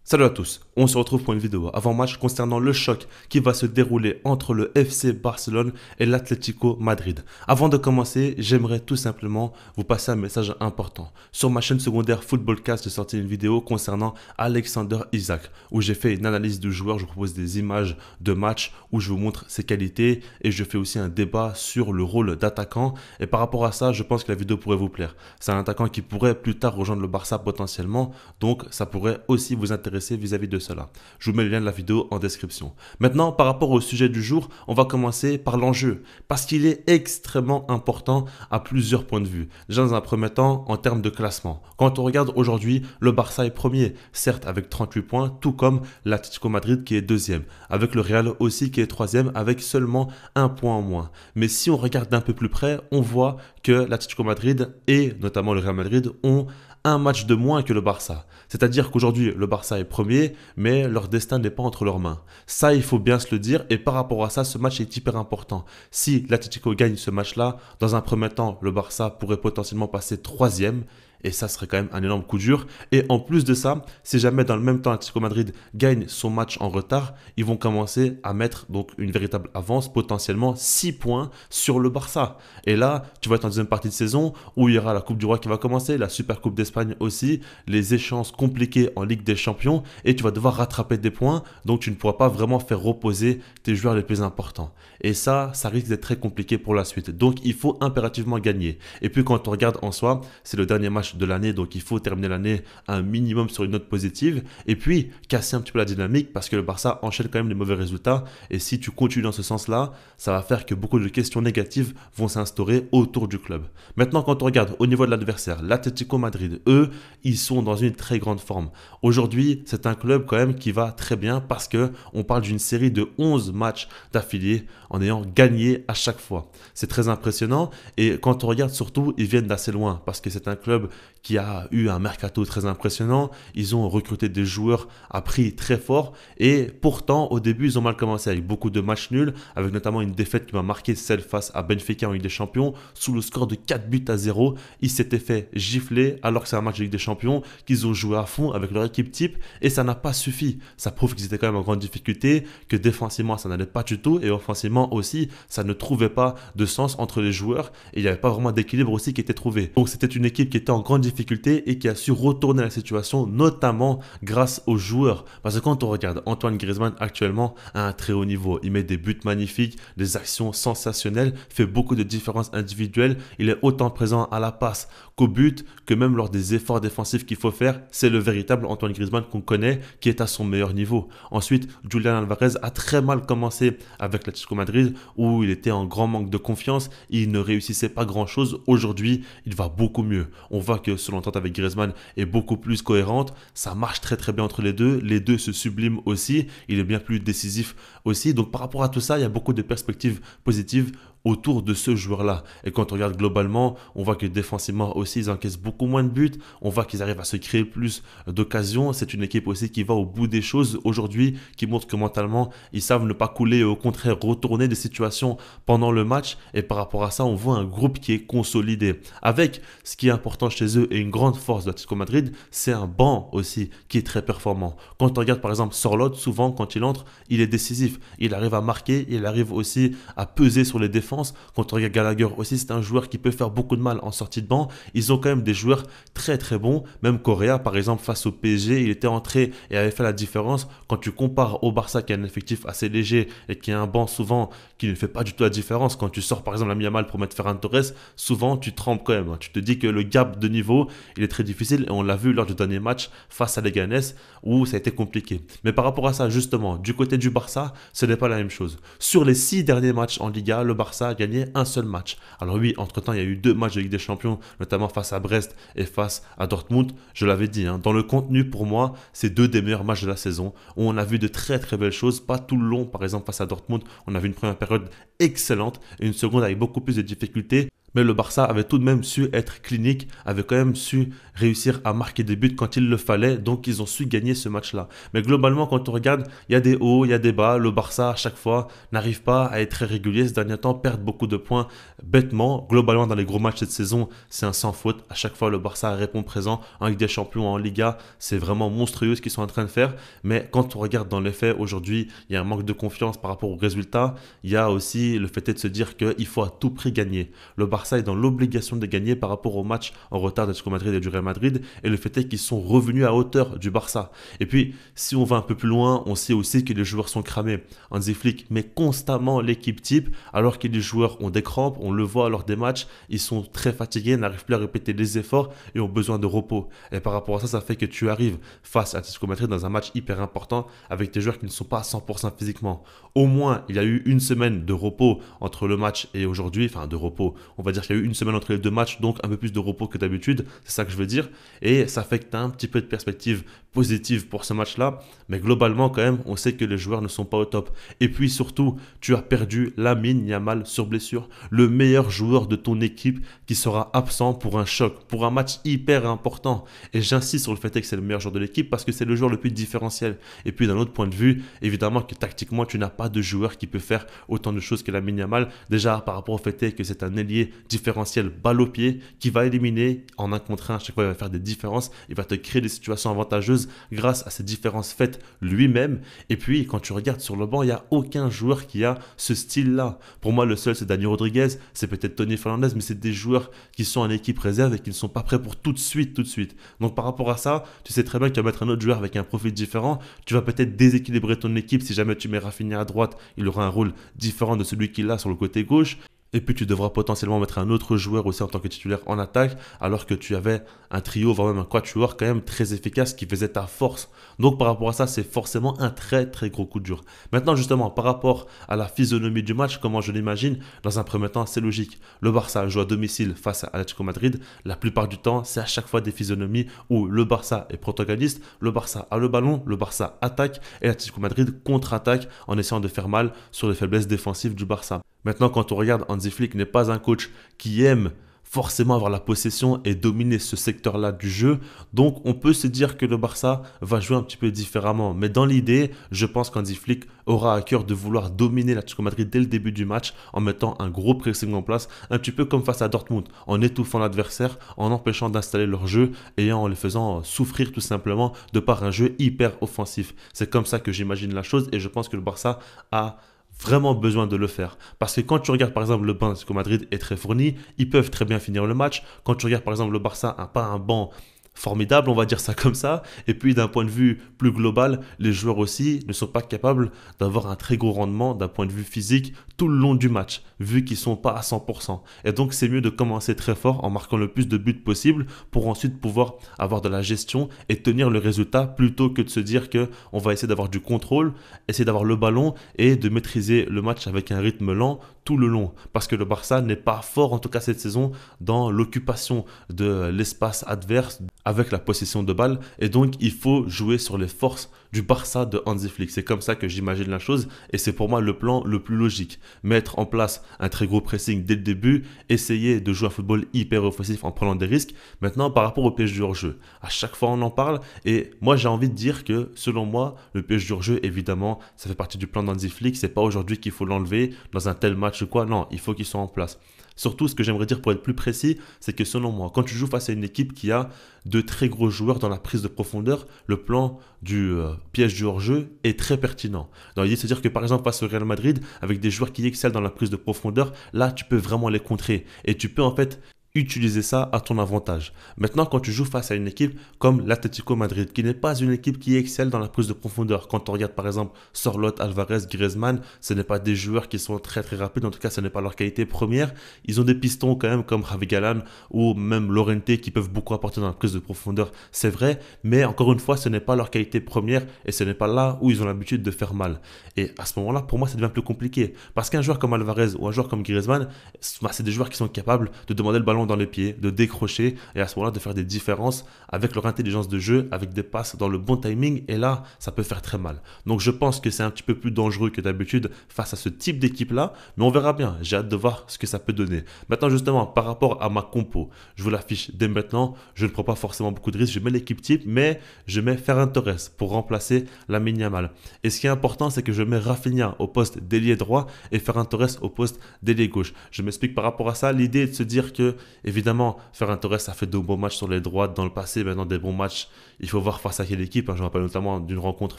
Salut à tous, on se retrouve pour une vidéo avant-match concernant le choc qui va se dérouler entre le FC Barcelone et l'Atlético Madrid. Avant de commencer, j'aimerais tout simplement vous passer un message important. Sur ma chaîne secondaire Footballcast, j'ai sorti une vidéo concernant Alexander Isak, où j'ai fait une analyse du joueur, je vous propose des images de match où je vous montre ses qualités et je fais aussi un débat sur le rôle d'attaquant. Et par rapport à ça, je pense que la vidéo pourrait vous plaire. C'est un attaquant qui pourrait plus tard rejoindre le Barça potentiellement, donc ça pourrait aussi vous intéresser vis-à-vis de cela. Je vous mets le lien de la vidéo en description. Maintenant, par rapport au sujet du jour, on va commencer par l'enjeu, parce qu'il est extrêmement important à plusieurs points de vue. Déjà dans un premier temps, en termes de classement. Quand on regarde aujourd'hui, le Barça est premier, certes avec 38 points, tout comme l'Atlético Madrid qui est deuxième, avec le Real aussi qui est troisième avec seulement un point en moins. Mais si on regarde d'un peu plus près, on voit que l'Atlético Madrid et notamment le Real Madrid ont un match de moins que le Barça. C'est-à-dire qu'aujourd'hui, le Barça est premier, mais leur destin n'est pas entre leurs mains. Ça, il faut bien se le dire. Et par rapport à ça, ce match est hyper important. Si l'Atlético gagne ce match-là, dans un premier temps, le Barça pourrait potentiellement passer troisième. Et ça serait quand même un énorme coup dur. Et en plus de ça, si jamais dans le même temps l'Atlético Madrid gagne son match en retard, ils vont commencer à mettre donc une véritable avance, potentiellement 6 points sur le Barça. Et là, tu vas être en deuxième partie de saison où il y aura la Coupe du Roi qui va commencer, la Super Coupe d'Espagne aussi, les échéances compliquées en Ligue des Champions et tu vas devoir rattraper des points. Donc tu ne pourras pas vraiment faire reposer tes joueurs les plus importants. Et ça risque d'être très compliqué pour la suite. Donc il faut impérativement gagner. Et puis quand on regarde en soi, c'est le dernier match de l'année, donc il faut terminer l'année un minimum sur une note positive et puis casser un petit peu la dynamique parce que le Barça enchaîne quand même les mauvais résultats et si tu continues dans ce sens-là, ça va faire que beaucoup de questions négatives vont s'instaurer autour du club. Maintenant, quand on regarde au niveau de l'adversaire, l'Atlético Madrid, eux, ils sont dans une très grande forme. Aujourd'hui, c'est un club quand même qui va très bien parce que on parle d'une série de 11 matchs d'affilée en ayant gagné à chaque fois. C'est très impressionnant et quand on regarde surtout, ils viennent d'assez loin parce que c'est un club qui a eu un mercato très impressionnant. Ils ont recruté des joueurs à prix très fort et pourtant au début ils ont mal commencé avec beaucoup de matchs nuls, avec notamment une défaite qui m'a marqué, celle face à Benfica en Ligue des Champions sous le score de 4-0. Ils s'étaient fait gifler alors que c'est un match de Ligue des Champions qu'ils ont joué à fond avec leur équipe type et ça n'a pas suffi. Ça prouve qu'ils étaient quand même en grande difficulté, que défensivement ça n'allait pas du tout et offensivement aussi ça ne trouvait pas de sens entre les joueurs et il n'y avait pas vraiment d'équilibre aussi qui était trouvé. Donc c'était une équipe qui était en grande difficulté et qui a su retourner la situation, notamment grâce aux joueurs. Parce que quand on regarde Antoine Griezmann actuellement à un très haut niveau, il met des buts magnifiques, des actions sensationnelles, fait beaucoup de différences individuelles, il est autant présent à la passe qu'au but, que même lors des efforts défensifs qu'il faut faire, c'est le véritable Antoine Griezmann qu'on connaît, qui est à son meilleur niveau. Ensuite, Julián Álvarez a très mal commencé avec l'Atlético Madrid, où il était en grand manque de confiance, il ne réussissait pas grand-chose. Aujourd'hui, il va beaucoup mieux. On voit que son entente avec Griezmann est beaucoup plus cohérente, ça marche très très bien entre les deux se subliment aussi, il est bien plus décisif aussi. Donc par rapport à tout ça, il y a beaucoup de perspectives positives autour de ce joueur-là. Et quand on regarde globalement, on voit que défensivement aussi, ils encaissent beaucoup moins de buts. On voit qu'ils arrivent à se créer plus d'occasions. C'est une équipe aussi qui va au bout des choses aujourd'hui, qui montre que mentalement, ils savent ne pas couler et au contraire retourner des situations pendant le match. Et par rapport à ça, on voit un groupe qui est consolidé. Avec ce qui est important chez eux et une grande force de l'Atlético Madrid, c'est un banc aussi qui est très performant. Quand on regarde par exemple Sorloth, souvent quand il entre, il est décisif. Il arrive à marquer, il arrive aussi à peser sur les défenses. Quand on regarde Gallagher aussi, c'est un joueur qui peut faire beaucoup de mal en sortie de banc. Ils ont quand même des joueurs très très bons. Même Correa, par exemple, face au PSG, il était entré et avait fait la différence. Quand tu compares au Barça qui a un effectif assez léger et qui a un banc souvent qui ne fait pas du tout la différence. Quand tu sors par exemple la Yamal pour mettre Ferran Torres, souvent tu trembles quand même. Tu te dis que le gap de niveau, il est très difficile et on l'a vu lors du dernier match face à Leganés où ça a été compliqué. Mais par rapport à ça, justement, du côté du Barça, ce n'est pas la même chose. Sur les 6 derniers matchs en Liga, le Barça a gagné un seul match. Alors oui, entre-temps, il y a eu 2 matchs de Ligue des Champions, notamment face à Brest et face à Dortmund. Je l'avais dit, dans le contenu, pour moi, c'est 2 des meilleurs matchs de la saison, où on a vu de très très belles choses, pas tout le long. Par exemple, face à Dortmund, on a vu une première période excellente et une seconde avec beaucoup plus de difficultés. Mais le Barça avait tout de même su être clinique, avait quand même su réussir à marquer des buts quand il le fallait, donc ils ont su gagner ce match-là. Mais globalement, quand on regarde, il y a des hauts, il y a des bas. Le Barça, à chaque fois, n'arrive pas à être très régulier. Ces derniers temps, perd beaucoup de points bêtement. Globalement, dans les gros matchs cette saison, c'est un sans faute. À chaque fois, le Barça répond présent en Ligue des Champions, en Liga. C'est vraiment monstrueux ce qu'ils sont en train de faire. Mais quand on regarde dans les faits, aujourd'hui, il y a un manque de confiance par rapport aux résultats. Il y a aussi le fait de se dire qu'il faut à tout prix gagner. Le Barça est dans l'obligation de gagner par rapport au match en retard d'Atlético Madrid et du Real Madrid. Et le fait est qu'ils sont revenus à hauteur du Barça. Et puis, si on va un peu plus loin, on sait aussi que les joueurs sont cramés. Hansi Flick met constamment l'équipe type, alors que les joueurs ont des crampes, on le voit lors des matchs, ils sont très fatigués, n'arrivent plus à répéter les efforts et ont besoin de repos. Et par rapport à ça, ça fait que tu arrives face à Atlético Madrid dans un match hyper important avec des joueurs qui ne sont pas à 100% physiquement. Au moins, il y a eu une semaine de repos entre le match et aujourd'hui, enfin de repos, on va dire qu'il y a eu une semaine entre les deux matchs, donc un peu plus de repos que d'habitude, c'est ça que je veux dire. Et ça fait que tu as un petit peu de perspective positive pour ce match-là, mais globalement quand même, on sait que les joueurs ne sont pas au top. Et puis surtout, tu as perdu Lamine Yamal sur blessure, le meilleur joueur de ton équipe qui sera absent pour un choc, pour un match hyper important. Et j'insiste sur le fait que c'est le meilleur joueur de l'équipe parce que c'est le joueur le plus différentiel. Et puis d'un autre point de vue, évidemment que tactiquement, tu n'as pas de joueur qui peut faire autant de choses que Lamine Yamal. Déjà par rapport au fait que c'est un ailier différentiel balle au pied qui va éliminer en un contre un. À chaque fois, il va faire des différences, il va te créer des situations avantageuses grâce à ces différences faites lui-même. Et puis quand tu regardes sur le banc, il n'y a aucun joueur qui a ce style-là. Pour moi, le seul, c'est Dani Rodriguez, c'est peut-être Tony Fernandez, mais c'est des joueurs qui sont en équipe réserve et qui ne sont pas prêts pour tout de suite, tout de suite. Donc par rapport à ça, tu sais très bien que tu vas mettre un autre joueur avec un profil différent, tu vas peut-être déséquilibrer ton équipe. Si jamais tu mets Rafinha à droite, il aura un rôle différent de celui qu'il a sur le côté gauche. Et puis tu devras potentiellement mettre un autre joueur aussi en tant que titulaire en attaque, alors que tu avais un trio, voire même un quatuor quand même très efficace qui faisait ta force. Donc par rapport à ça, c'est forcément un très très gros coup dur. Maintenant justement, par rapport à la physionomie du match, comment je l'imagine, dans un premier temps, c'est logique. Le Barça joue à domicile face à Atlético Madrid. La plupart du temps, c'est à chaque fois des physionomies où le Barça est protagoniste, le Barça a le ballon, le Barça attaque et l'Atlético Madrid contre-attaque en essayant de faire mal sur les faiblesses défensives du Barça. Maintenant, quand on regarde, Hansi Flick n'est pas un coach qui aime forcément avoir la possession et dominer ce secteur-là du jeu. Donc, on peut se dire que le Barça va jouer un petit peu différemment. Mais dans l'idée, je pense qu'Hansi Flick aura à cœur de vouloir dominer l'Atlético Madrid dès le début du match en mettant un gros pressing en place, un petit peu comme face à Dortmund, en étouffant l'adversaire, en empêchant d'installer leur jeu et en les faisant souffrir tout simplement de par un jeu hyper offensif. C'est comme ça que j'imagine la chose et je pense que le Barça a vraiment besoin de le faire. Parce que quand tu regardes par exemple le banc d'Atlético Madrid est très fourni, ils peuvent très bien finir le match. Quand tu regardes par exemple le Barça n'a pas un banc formidable, on va dire ça comme ça. Et puis d'un point de vue plus global, les joueurs aussi ne sont pas capables d'avoir un très gros rendement d'un point de vue physique tout le long du match, vu qu'ils ne sont pas à 100%. Et donc c'est mieux de commencer très fort en marquant le plus de buts possible pour ensuite pouvoir avoir de la gestion et tenir le résultat plutôt que de se dire qu'on va essayer d'avoir du contrôle, essayer d'avoir le ballon et de maîtriser le match avec un rythme lent tout le long. Parce que le Barça n'est pas fort, en tout cas cette saison, dans l'occupation de l'espace adverse avec la possession de balle. Et donc, il faut jouer sur les forces du Barça de Hansi Flick. C'est comme ça que j'imagine la chose et c'est pour moi le plan le plus logique. Mettre en place un très gros pressing dès le début, essayer de jouer un football hyper offensif en prenant des risques. Maintenant, par rapport au piège du hors-jeu, à chaque fois on en parle et moi j'ai envie de dire que selon moi, le piège du hors-jeu, évidemment, ça fait partie du plan d'Hansi Flick. C'est pas aujourd'hui qu'il faut l'enlever dans un tel match ou quoi. Non, il faut qu'il soit en place. Surtout, ce que j'aimerais dire pour être plus précis, c'est que selon moi, quand tu joues face à une équipe qui a de très gros joueurs dans la prise de profondeur, le plan du piège du hors-jeu est très pertinent. Dans l'idée, c'est-à-dire que par exemple, face au Real Madrid, avec des joueurs qui excellent dans la prise de profondeur, là, tu peux vraiment les contrer. Et tu peux en fait utiliser ça à ton avantage. Maintenant, quand tu joues face à une équipe comme l'Atlético Madrid, qui n'est pas une équipe qui excelle dans la prise de profondeur, quand on regarde par exemple Sorloth, Alvarez, Griezmann, ce n'est pas des joueurs qui sont très très rapides, en tout cas ce n'est pas leur qualité première. Ils ont des pistons quand même comme Javi Galán ou même Llorente qui peuvent beaucoup apporter dans la prise de profondeur, c'est vrai, mais encore une fois, ce n'est pas leur qualité première et ce n'est pas là où ils ont l'habitude de faire mal. Et à ce moment-là, pour moi, ça devient plus compliqué, parce qu'un joueur comme Alvarez ou un joueur comme Griezmann, c'est des joueurs qui sont capables de demander le ballon ballon dans les pieds, de décrocher et à ce moment-là de faire des différences avec leur intelligence de jeu, avec des passes dans le bon timing et là, ça peut faire très mal. Donc je pense que c'est un petit peu plus dangereux que d'habitude face à ce type d'équipe-là, mais on verra bien. J'ai hâte de voir ce que ça peut donner. Maintenant justement, par rapport à ma compo, je vous l'affiche dès maintenant. Je ne prends pas forcément beaucoup de risques. Je mets l'équipe type, mais je mets Ferran Torres pour remplacer Lamine Yamal. Et ce qui est important, c'est que je mets Rafinha au poste d'ailier droit et Ferran Torres au poste d'ailier gauche. Je m'explique par rapport à ça. L'idée est de se dire que, évidemment, Ferran Torres a fait de bons matchs sur les droites dans le passé. Maintenant, des bons matchs, il faut voir face à quelle équipe. Je me rappelle notamment d'une rencontre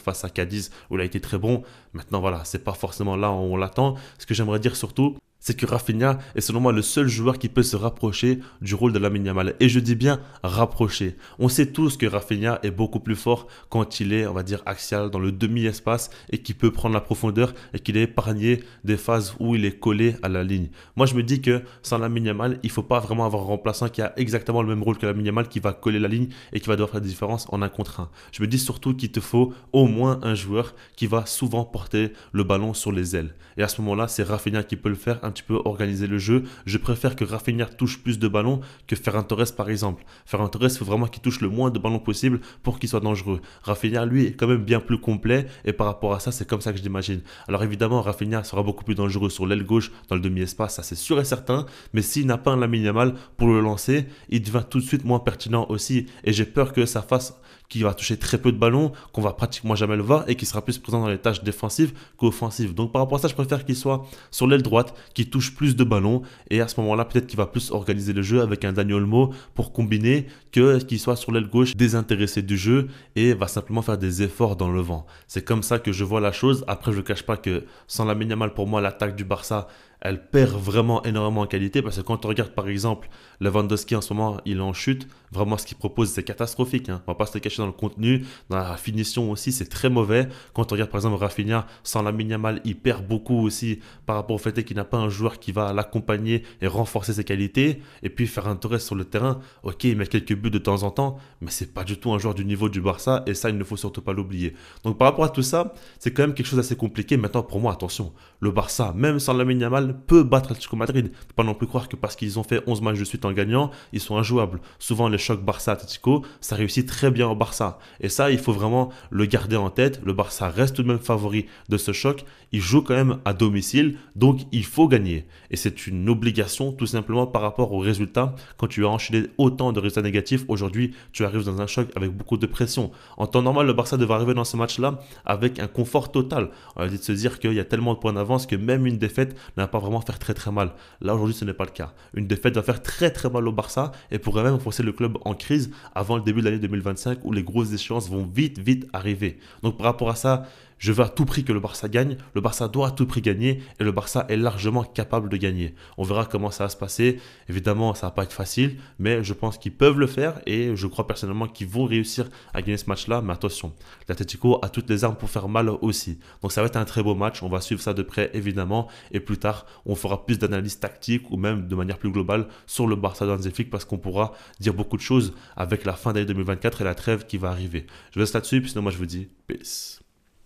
face à Cadiz où il a été très bon. Maintenant, voilà, c'est pas forcément là où on l'attend. Ce que j'aimerais dire surtout, c'est que Rafinha est selon moi le seul joueur qui peut se rapprocher du rôle de Lamine Yamal. Et je dis bien rapprocher. On sait tous que Rafinha est beaucoup plus fort quand il est, on va dire, axial dans le demi-espace et qu'il peut prendre la profondeur et qu'il est épargné des phases où il est collé à la ligne. Moi, je me dis que sans Lamine Yamal, il ne faut pas vraiment avoir un remplaçant qui a exactement le même rôle que Lamine Yamal, qui va coller la ligne et qui va devoir faire des différences en un contre un. Je me dis surtout qu'il te faut au moins un joueur qui va souvent porter le ballon sur les ailes. Et à ce moment-là, c'est Rafinha qui peut le faire, un petit peu organiser le jeu. Je préfère que Rafinha touche plus de ballons que Ferran Torres par exemple. Ferran Torres, il faut vraiment qu'il touche le moins de ballons possible pour qu'il soit dangereux. Rafinha, lui, est quand même bien plus complet et par rapport à ça, c'est comme ça que je l'imagine. Alors évidemment, Rafinha sera beaucoup plus dangereux sur l'aile gauche dans le demi-espace, ça c'est sûr et certain, mais s'il n'a pas un Lamine Yamal pour le lancer, il devient tout de suite moins pertinent aussi et j'ai peur que ça fasse qu'il va toucher très peu de ballons, qu'on va pratiquement jamais le voir et qui sera plus présent dans les tâches défensives qu'offensives. Donc par rapport à ça, je préfère qu'il soit sur l'aile droite, qu'il touche plus de ballons et à ce moment-là, peut-être qu'il va plus organiser le jeu avec un Dani Olmo pour combiner que qu'il soit sur l'aile gauche désintéressé du jeu et va simplement faire des efforts dans le vent. C'est comme ça que je vois la chose. Après, je ne cache pas que sans Lamine Yamal, pour moi, l'attaque du Barça, elle perd vraiment énormément en qualité parce que quand on regarde par exemple Lewandowski en ce moment, il est en chute. Vraiment, ce qu'il propose, c'est catastrophique. On va pas se le cacher dans le contenu, dans la finition aussi, c'est très mauvais. Quand on regarde par exemple Rafinha, sans Lamine Yamal, il perd beaucoup aussi par rapport au fait qu'il n'a pas un joueur qui va l'accompagner et renforcer ses qualités. Et puis Ferran Torres sur le terrain, ok, il met quelques buts de temps en temps, mais c'est pas du tout un joueur du niveau du Barça et ça, il ne faut surtout pas l'oublier. Donc par rapport à tout ça, c'est quand même quelque chose d'assez compliqué. Maintenant, pour moi, attention, le Barça, même sans Lamine Yamal, peut battre Atlético Madrid. Il ne faut pas non plus croire que parce qu'ils ont fait 11 matchs de suite en gagnant, ils sont injouables. Souvent, les chocs Barça-Atlético, ça réussit très bien au Barça. Et ça, il faut vraiment le garder en tête. Le Barça reste tout de même favori de ce choc. Il joue quand même à domicile, donc il faut gagner. Et c'est une obligation tout simplement par rapport aux résultats. Quand tu as enchaîné autant de résultats négatifs, aujourd'hui, tu arrives dans un choc avec beaucoup de pression. En temps normal, le Barça devrait arriver dans ce match-là avec un confort total. On va dire de se dire qu'il y a tellement de points d'avance que même une défaite n'a pas vraiment faire très très mal. Là aujourd'hui ce n'est pas le cas. Une défaite va faire très très mal au Barça et pourrait même forcer le club en crise avant le début de l'année 2025 où les grosses échéances vont vite arriver. Donc par rapport à ça, je veux à tout prix que le Barça gagne. Le Barça doit à tout prix gagner et le Barça est largement capable de gagner. On verra comment ça va se passer. Évidemment, ça va pas être facile, mais je pense qu'ils peuvent le faire et je crois personnellement qu'ils vont réussir à gagner ce match-là. Mais attention, l'Atlético a toutes les armes pour faire mal aussi. Donc ça va être un très beau match. On va suivre ça de près évidemment et plus tard, on fera plus d'analyse tactique ou même de manière plus globale sur le Barça de Hansi Flick parce qu'on pourra dire beaucoup de choses avec la fin d'année 2024 et la trêve qui va arriver. Je vous laisse là-dessus, puis sinon moi je vous dis peace.